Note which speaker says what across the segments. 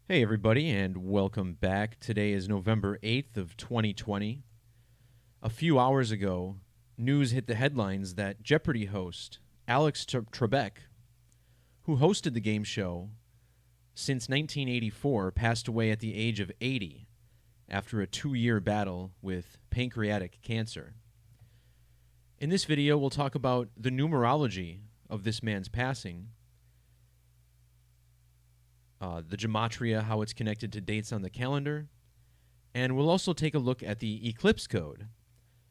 Speaker 1: Hey everybody, and welcome back. Today is November 8th of 2020. A few hours ago, news hit the headlines that Jeopardy host Alex Trebek, who hosted the game show since 1984, passed away at the age of 80 after a 2-year battle with pancreatic cancer. In this video, we'll talk about the numerology of this man's passing, the Gematria, how it's connected to dates on the calendar, and we'll also take a look at the eclipse code.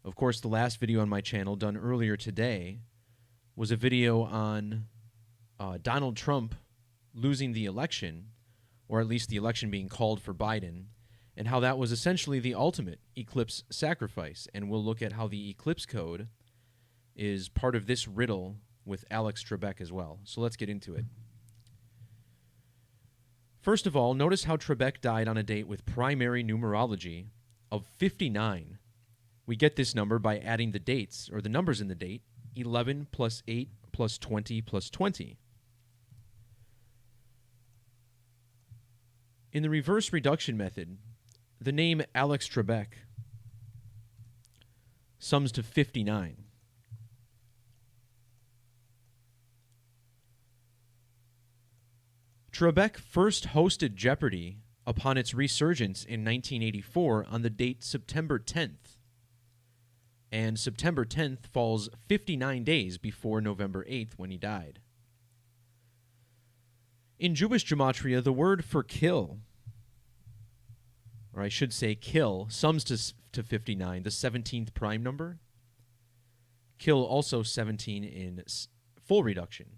Speaker 1: Of course, the last video on my channel done earlier today was a video on Donald Trump losing the election, or at least the election being called for Biden, and how that was essentially the ultimate eclipse sacrifice. And we'll look at how the eclipse code is part of this riddle with Alex Trebek as well. So let's get into it. First of all, notice how Trebek died on a date with primary numerology of 59. We get this number by adding the dates, or the numbers in the date, 11 plus 8 plus 20 plus 20. In the reverse reduction method, the name Alex Trebek sums to 59. Trebek first hosted Jeopardy upon its resurgence in 1984 on the date September 10th. And September 10th falls 59 days before November 8th when he died. In Jewish Gematria, the word for kill, or I should say kill, sums to 59, the 17th prime number. Kill also 17 in full reduction.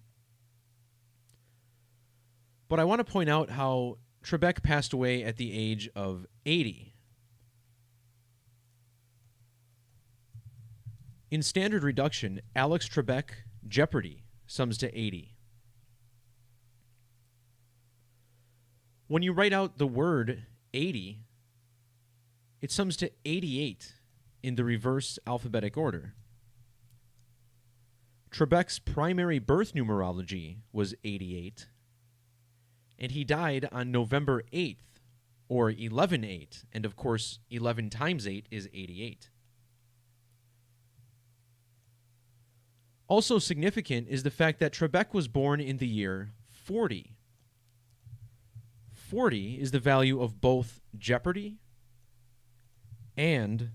Speaker 1: But I want to point out how Trebek passed away at the age of 80. In standard reduction, Alex Trebek, Jeopardy, sums to 80. When you write out the word 80, it sums to 88 in the reverse alphabetic order. Trebek's primary birth numerology was 88. And he died on November 8th, or 11/8, and of course 11 times 8 is 88. Also significant is the fact that Trebek was born in the year 40. 40 is the value of both Jeopardy and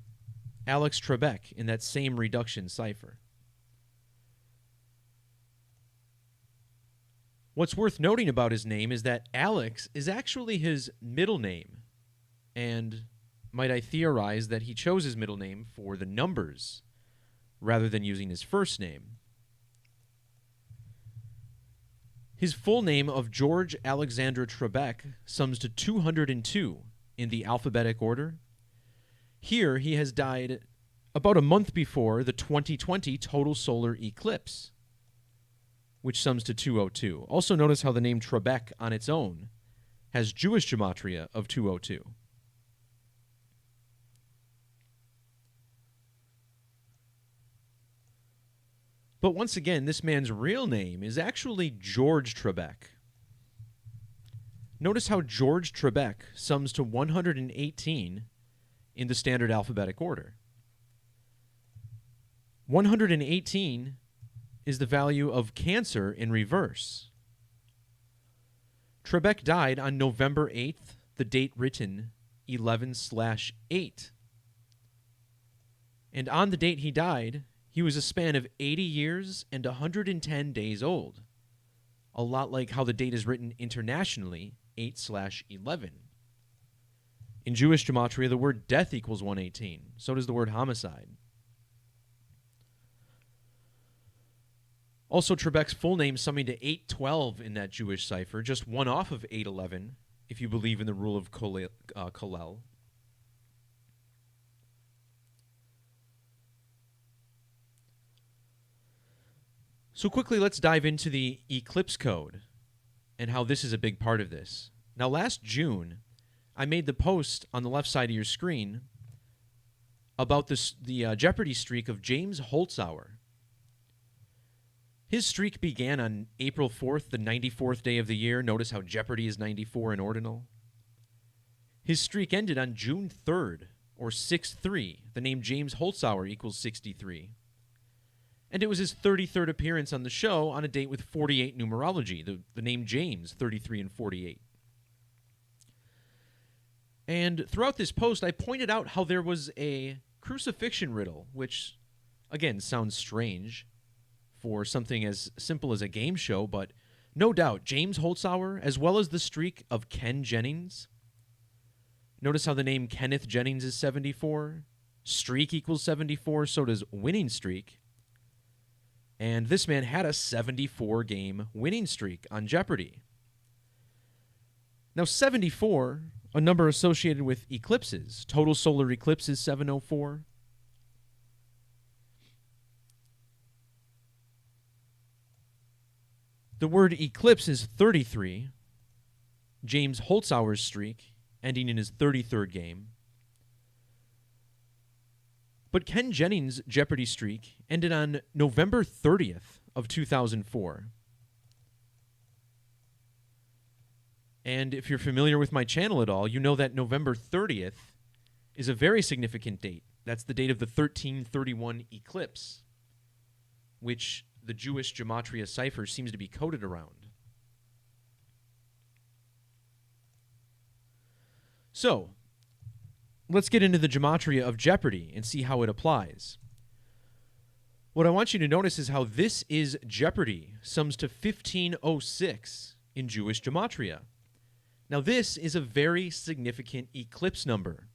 Speaker 1: Alex Trebek in that same reduction cipher. What's worth noting about his name is that Alex is actually his middle name, and might I theorize that he chose his middle name for the numbers rather than using his first name. His full name of George Alexander Trebek sums to 202 in the alphabetic order. Here he has died about a month before the 2020 total solar eclipse, which sums to 202. Also notice how the name Trebek on its own has Jewish Gematria of 202. But once again, this man's real name is actually George Trebek. Notice how George Trebek sums to 118 in the standard alphabetic order. 118 is the value of Cancer in reverse. Trebek died on November 8th, the date written 11/8. And on the date he died, he was a span of 80 years and 110 days old. A lot like how the date is written internationally, 8/11. In Jewish Gematria, the word death equals 118. So does the word homicide. Also, Trebek's full name summing to 812 in that Jewish cipher, just one off of 811, if you believe in the rule of Kollel. So quickly, let's dive into the eclipse code and how this is a big part of this. Now, last June, I made the post on the left side of your screen about the Jeopardy streak of James Holzhauer. His streak began on April 4th, the 94th day of the year. Notice how Jeopardy is 94 in ordinal. His streak ended on June 3rd, or 6-3. The name James Holzhauer equals 63. And it was his 33rd appearance on the show on a date with 48 Numerology, the name James, 33 and 48. And throughout this post, I pointed out how there was a crucifixion riddle, which, again, sounds strange for something as simple as a game show, but no doubt, James Holzhauer, as well as the streak of Ken Jennings. Notice how the name Kenneth Jennings is 74. Streak equals 74, so does winning streak. And this man had a 74-game winning streak on Jeopardy. Now, 74, a number associated with eclipses. Total solar eclipse is 704. The word eclipse is 33. James Holzhauer's streak, ending in his 33rd game. But Ken Jennings' Jeopardy streak ended on November 30th of 2004. And if you're familiar with my channel at all, you know that November 30th is a very significant date. That's the date of the 1331 eclipse, which the Jewish Gematria cipher seems to be coded around. So, let's get into the Gematria of Jeopardy and see how it applies. What I want you to notice is how this is Jeopardy sums to 1506 in Jewish Gematria. Now, this is a very significant eclipse number.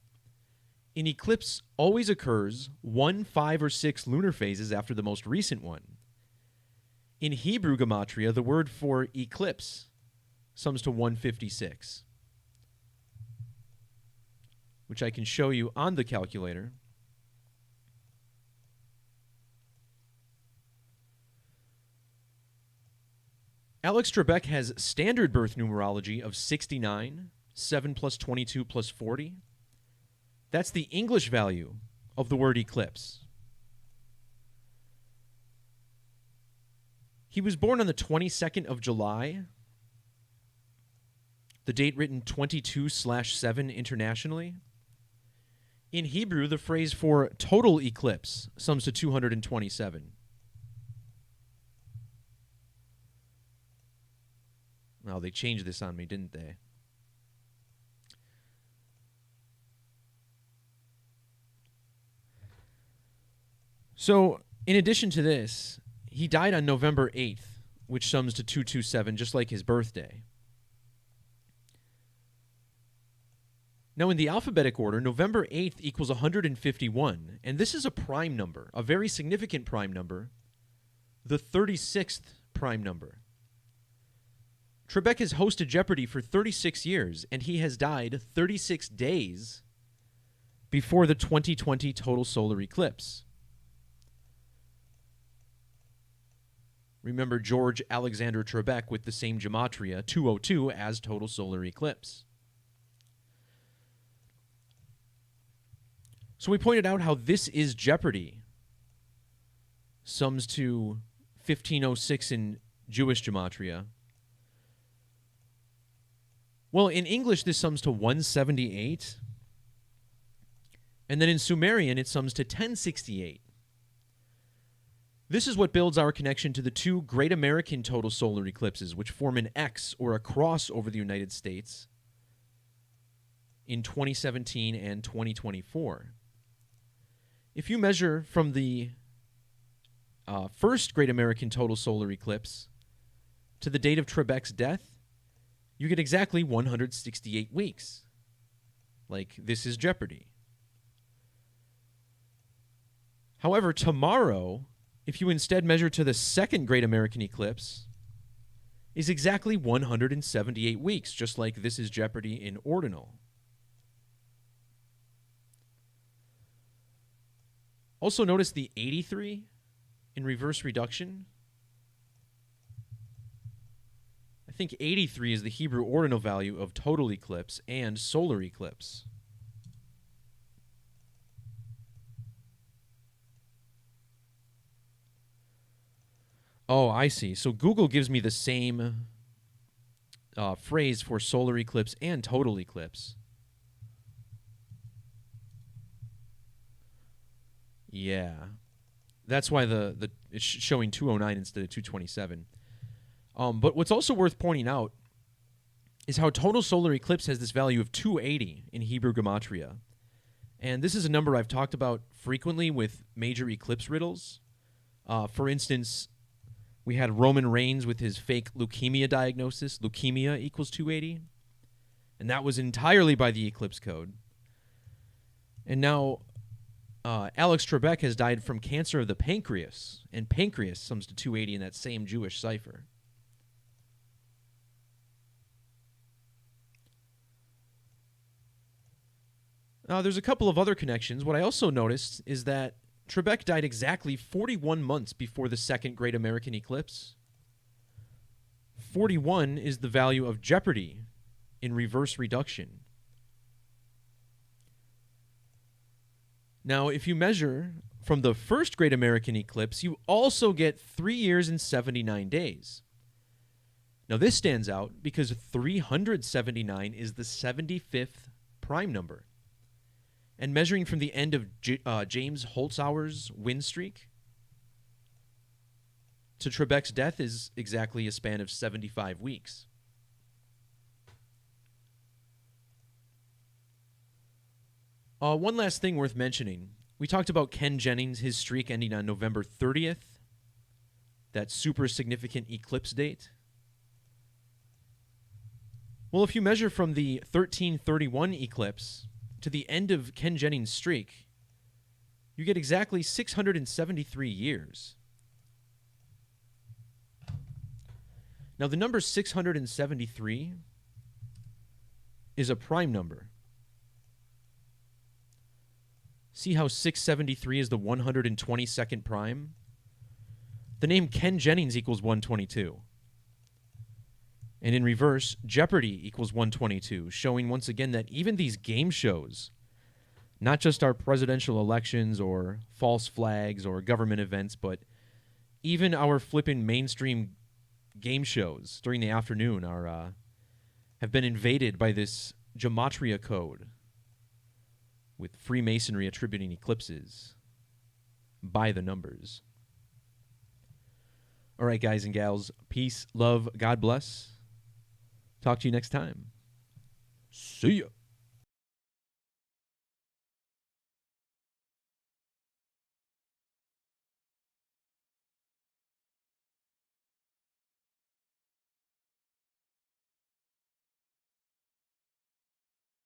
Speaker 1: An eclipse always occurs 1, 5, or 6 lunar phases after the most recent one. In Hebrew Gematria, the word for eclipse sums to 156, which I can show you on the calculator. Alex Trebek has standard birth numerology of 69, 7 plus 22 plus 40. That's the English value of the word eclipse. He was born on the 22nd of July, the date written 22/7 internationally. In Hebrew, the phrase for total eclipse sums to 227. Well, they changed this on me, didn't they? So, in addition to this, he died on November 8th, which sums to 227, just like his birthday. Now, in the alphabetic order, November 8th equals 151, and this is a prime number, a very significant prime number, the 36th prime number. Trebek has hosted Jeopardy for 36 years, and he has died 36 days before the 2020 total solar eclipse. Remember George Alexander Trebek with the same gematria, 202, as total solar eclipse. So we pointed out how this is Jeopardy sums to 1506 in Jewish gematria. Well, in English, this sums to 178. And then in Sumerian, it sums to 1068. This is what builds our connection to the two great American total solar eclipses, which form an X or a cross over the United States in 2017 and 2024. If you measure from the first great American total solar eclipse to the date of Trebek's death, you get exactly 168 weeks. Like, this is Jeopardy. However, tomorrow, if you instead measure to the second great American eclipse, is exactly 178 weeks, just like this is Jeopardy in ordinal. Also notice the 83 in reverse reduction. I think 83 is the Hebrew ordinal value of total eclipse and solar eclipse. Oh, I see. So Google gives me the same phrase for solar eclipse and total eclipse. Yeah. That's why it's showing 209 instead of 227. But what's also worth pointing out is how total solar eclipse has this value of 280 in Hebrew Gematria. And this is a number I've talked about frequently with major eclipse riddles. For instance, we had Roman Reigns with his fake leukemia diagnosis. Leukemia equals 280. And that was entirely by the eclipse code. And now Alex Trebek has died from cancer of the pancreas. And pancreas sums to 280 in that same Jewish cipher. There's a couple of other connections. What I also noticed is that Trebek died exactly 41 months before the second Great American Eclipse. 41 is the value of Jeopardy in reverse reduction. Now, if you measure from the first Great American Eclipse, you also get 3 years and 79 days. Now, this stands out because 379 is the 75th prime number. And measuring from the end of James Holzhauer's win streak to Trebek's death is exactly a span of 75 weeks. One last thing worth mentioning. We talked about Ken Jennings, his streak ending on November 30th, that super significant eclipse date. Well, if you measure from the 1331 eclipse to the end of Ken Jennings' streak, you get exactly 673 years. Now, the number 673 is a prime number. See how 673 is the 122nd prime? The name Ken Jennings equals 122. And in reverse, Jeopardy equals 122, showing once again that even these game shows, not just our presidential elections or false flags or government events, but even our flippin' mainstream game shows during the afternoon have been invaded by this Gematria code with Freemasonry attributing eclipses by the numbers. All right, guys and gals, peace, love, God bless. Talk to you next time. See ya.